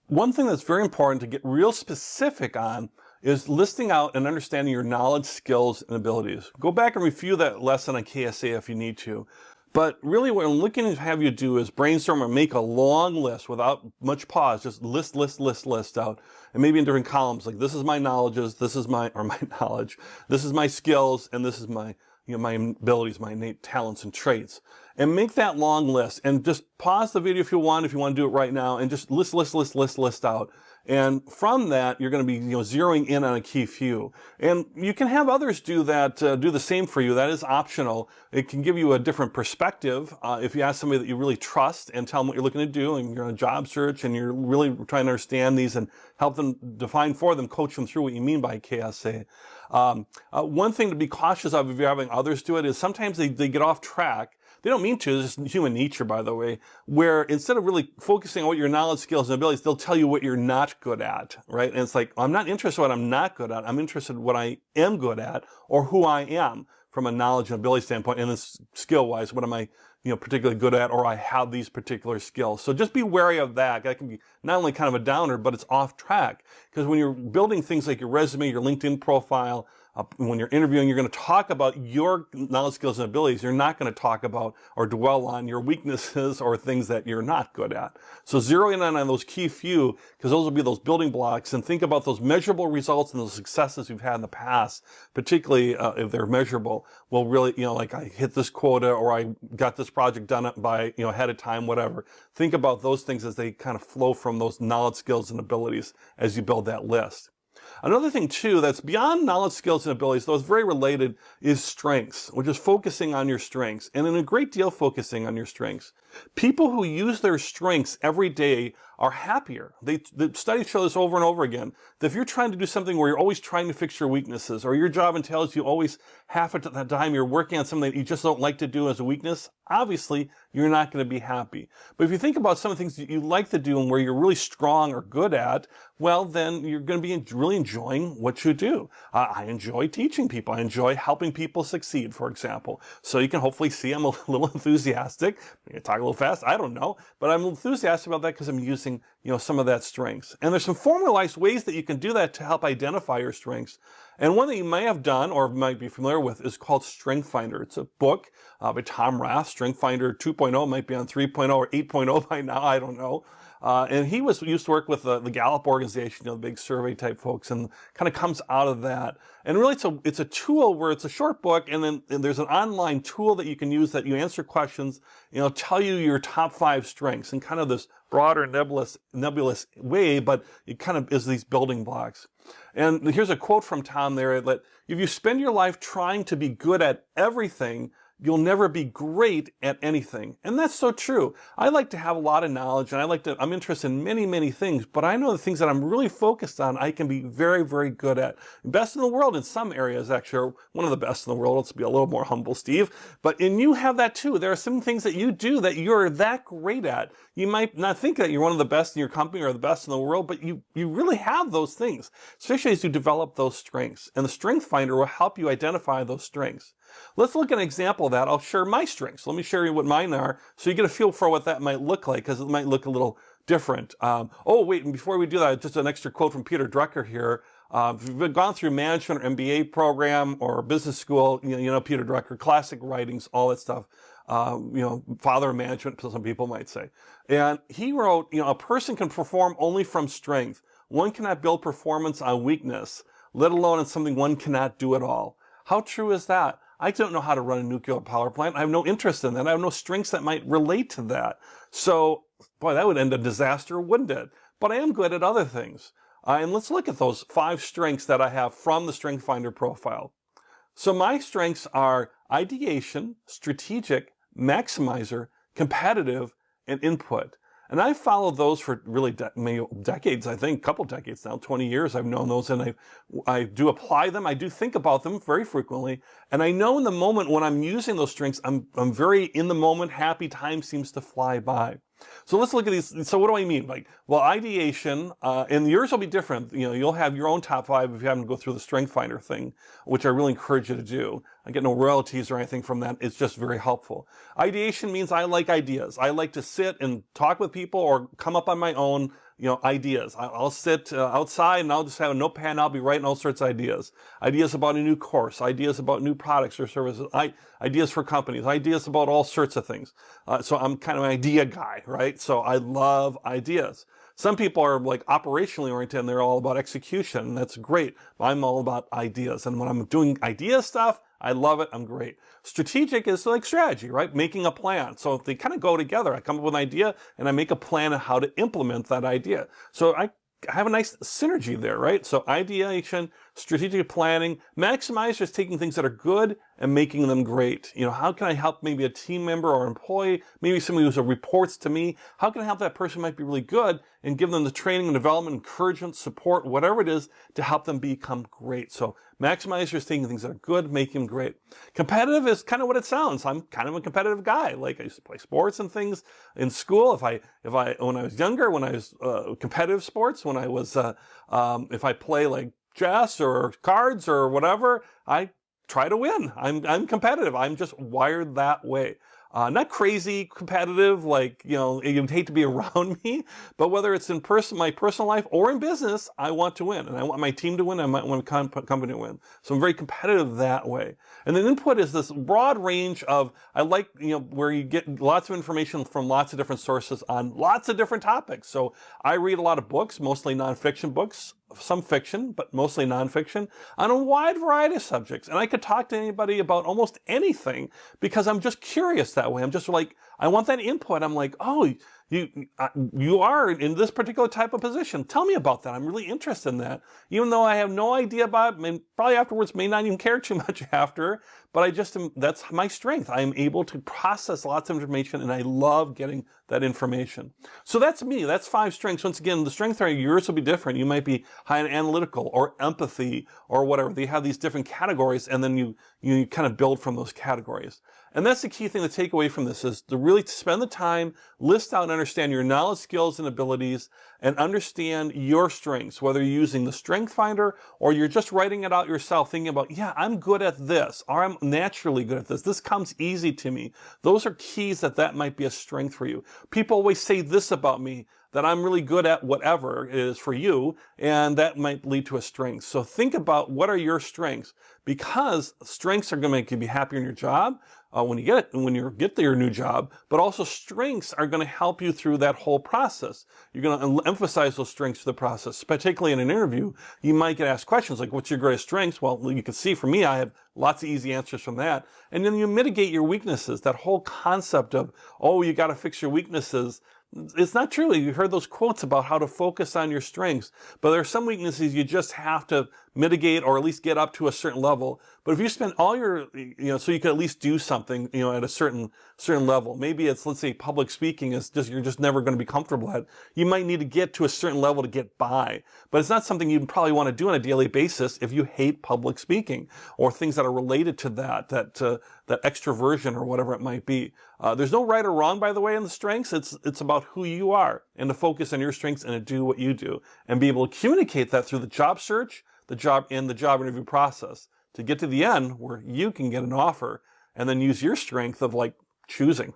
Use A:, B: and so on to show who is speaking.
A: One thing that's very important to get real specific on is listing out and understanding your knowledge, skills, and abilities. Go back and review that lesson on KSA if you need to. But really what I'm looking to have you do is brainstorm and make a long list without much pause. Just list out. And maybe in different columns, like this is my knowledges, this is my knowledge, this is my skills, and this is my my abilities, my innate talents and traits. And make that long list and just pause the video if you want to do it right now, and just list out. And from that, you're going to be zeroing in on a key few. And you can have others do that, do the same for you. That is optional. It can give you a different perspective. If you ask somebody that you really trust and tell them what you're looking to do, and you're on a job search and you're really trying to understand these and help them define for them, coach them through what you mean by KSA. One thing to be cautious of if you're having others do it is sometimes they get off track. They don't mean to, it's just human nature, by the way, where instead of really focusing on what your knowledge, skills, and abilities, they'll tell you what you're not good at, right? And it's like, I'm not interested in what I'm not good at. I'm interested in what I am good at, or who I am from a knowledge and ability standpoint, and then skill-wise, what am I particularly good at, or I have these particular skills. So just be wary of that. That can be not only kind of a downer, but it's off track. Because when you're building things like your resume, your LinkedIn profile, when you're interviewing, you're going to talk about your knowledge, skills, and abilities. You're not going to talk about or dwell on your weaknesses or things that you're not good at. So zero in on those key few, because those will be those building blocks, and think about those measurable results and those successes you've had in the past, particularly if they're measurable, will really, like I hit this quota or I got this project done by, ahead of time, whatever. Think about those things as they kind of flow from those knowledge, skills, and abilities as you build that list. Another thing, too, that's beyond knowledge, skills, and abilities, though it's very related, is strengths, which is focusing on your strengths, and in a great deal focusing on your strengths. People who use their strengths every day are happier. The studies show this over and over again, that if you're trying to do something where you're always trying to fix your weaknesses, or your job entails you always half of the time you're working on something that you just don't like to do as a weakness, obviously you're not going to be happy. But if you think about some of the things that you like to do and where you're really strong or good at, well, then you're going to be really enjoying what you do. I enjoy teaching people. I enjoy helping people succeed, for example. So you can hopefully see I'm a little enthusiastic. I talk a little fast, I don't know, but I'm enthusiastic about that because I'm using some of that strengths. And there's some formalized ways that you can do that to help identify your strengths. And one that you may have done or might be familiar with is called Strength Finder. It's a book by Tom Rath. Strength Finder 2.0 might be on 3.0 or 8.0 by now, I don't know. And he used to work with the Gallup organization, the big survey type folks, and kind of comes out of that. And really it's a tool where it's a short book, and then there's an online tool that you can use that you answer questions, tell you your top 5 strengths in kind of this broader nebulous way, but it kind of is these building blocks. And here's a quote from Tom there, that if you spend your life trying to be good at everything, you'll never be great at anything. And that's so true. I like to have a lot of knowledge, and I'm interested in many, many things, but I know the things that I'm really focused on, I can be very, very good at. Best in the world in some areas, actually, or one of the best in the world. Let's be a little more humble, Steve. And you have that too. There are some things that you do that you're that great at. You might not think that you're one of the best in your company or the best in the world, but you really have those things, especially as you develop those strengths. And the Strength Finder will help you identify those strengths. Let's look at an example of that. I'll share my strengths. Let me share you what mine are so you get a feel for what that might look like, because it might look a little different. And before we do that, just an extra quote from Peter Drucker here. If you've gone through management or MBA program or business school, Peter Drucker, classic writings, all that stuff. Father of management, some people might say. And he wrote, a person can perform only from strength. One cannot build performance on weakness, let alone on something one cannot do at all. How true is that? I don't know how to run a nuclear power plant. I have no interest in that. I have no strengths that might relate to that. So, boy, that would end a disaster, wouldn't it? But I am good at other things. And let's look at those 5 strengths that I have from the Strength Finder profile. So my strengths are ideation, strategic, maximizer, competitive, and input. And I've followed those for really decades, I think, a couple decades now, 20 years I've known those, and I do apply them. I do think about them very frequently. And I know in the moment when I'm using those strengths, I'm very in the moment, happy, time seems to fly by. So let's look at these. So what do I mean? Ideation, and yours will be different. You'll have your own top 5 if you happen to go through the Strength Finder thing, which I really encourage you to do. I get no royalties or anything from that. It's just very helpful. Ideation means I like ideas. I like to sit and talk with people or come up on my own, ideas. I'll sit outside and I'll just have a notepad and I'll be writing all sorts of ideas. Ideas about a new course, ideas about new products or services, ideas for companies, ideas about all sorts of things. So I'm kind of an idea guy, right? So I love ideas. Some people are like operationally oriented and they're all about execution, and that's great. I'm all about ideas. And when I'm doing idea stuff, I love it. I'm great. Strategic is like strategy, right? Making a plan. So they kind of go together. I come up with an idea and I make a plan of how to implement that idea. So I have a nice synergy there, right? So ideation, strategic planning, maximizer is taking things that are good and making them great. How can I help maybe a team member or employee, maybe somebody who reports to me? How can I help that person who might be really good and give them the training and development, encouragement, support, whatever it is to help them become great? So maximizer is taking things that are good, making them great. Competitive is kind of what it sounds. I'm kind of a competitive guy. Like I used to play sports and things in school. When I was younger, when I was competitive sports, when I was if I play like chess or cards or whatever, I try to win. I'm competitive. I'm just wired that way. Not crazy competitive, like, you'd hate to be around me, but whether it's in my personal life or in business, I want to win. And I want my team to win. I might want a company to win. So I'm very competitive that way. And then input is this broad range of, I like, where you get lots of information from lots of different sources on lots of different topics. So I read a lot of books, mostly nonfiction books, some fiction, but mostly nonfiction, on a wide variety of subjects. And I could talk to anybody about almost anything because I'm just curious that way. I'm just like, I want that input. I'm like, oh, you are in this particular type of position. Tell me about that. I'm really interested in that. Even though I have no idea about it, and probably afterwards may not even care too much after, but that's my strength. I'm able to process lots of information and I love getting that information. So that's me. That's 5 strengths. Once again, the strengths are yours will be different. You might be high in analytical or empathy or whatever. They have these different categories and then you kind of build from those categories. And that's the key thing to take away from this is to really spend the time, list out and understand your knowledge, skills, and abilities, and understand your strengths, whether you're using the Strength Finder or you're just writing it out yourself, thinking about, yeah, I'm good at this, or I'm naturally good at this. This comes easy to me. Those are keys that might be a strength for you. People always say this about me, that I'm really good at whatever it is for you, and that might lead to a strength. So think about what are your strengths, because strengths are going to make you be happier in your job when you get to your new job, but also strengths are going to help you through that whole process. You're going to emphasize those strengths through the process, particularly in an interview. You might get asked questions like, what's your greatest strengths? Well, you can see from me, I have lots of easy answers from that. And then you mitigate your weaknesses. That whole concept of, oh, you got to fix your weaknesses. It's not true. You've heard those quotes about how to focus on your strengths, but there are some weaknesses you just have to mitigate or at least get up to a certain level. But if you spend all your, so you can at least do something, at a certain level. Maybe it's, let's say, public speaking is just, you're just never going to be comfortable at. You might need to get to a certain level to get by, but it's not something you'd probably want to do on a daily basis if you hate public speaking or things that are related to that extroversion or whatever it might be. There's no right or wrong, by the way, in the strengths. It's about who you are and to focus on your strengths and to do what you do and be able to communicate that through the job search, the job interview process to get to the end where you can get an offer and then use your strength of like choosing.